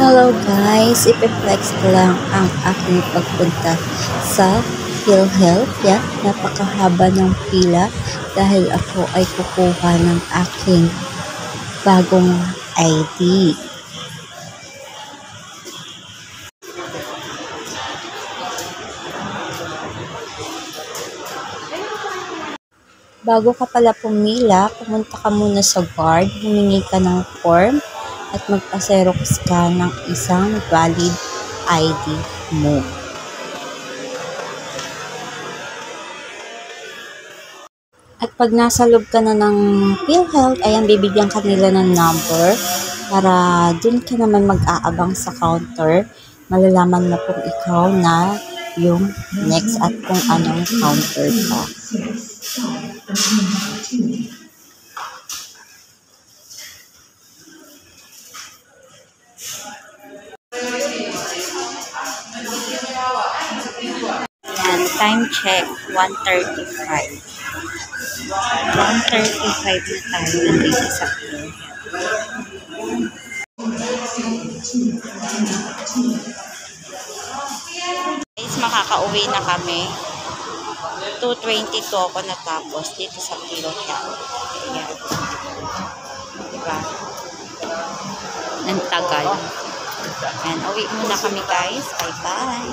Hello guys, ipiplex ko lang ang aking pagpunta sa PhilHealth. Yan, napakahaba ng pila dahil ako ay kukuha ng aking bagong ID. Bago ka pala pumila, pumunta ka muna sa guard, humingi ka ng form at magpa-xerox ka ng isang valid ID mo. At pag nasa loob ka na ng PhilHealth, ayan, bibigyan ka nila ng number para dun ka naman mag-aabang sa counter. Malalaman mo kung ikaw na yung next at kung anong counter ka. Yan, time check, 1:35. 1:35 na tayo nandito sa PhilHealth. Guys, makakauwi na kami. 2:22 ako natapos dito sa PhilHealth. Ayan. Diba? Ang tagal. Ayan, uwi muna kami guys. Bye-bye.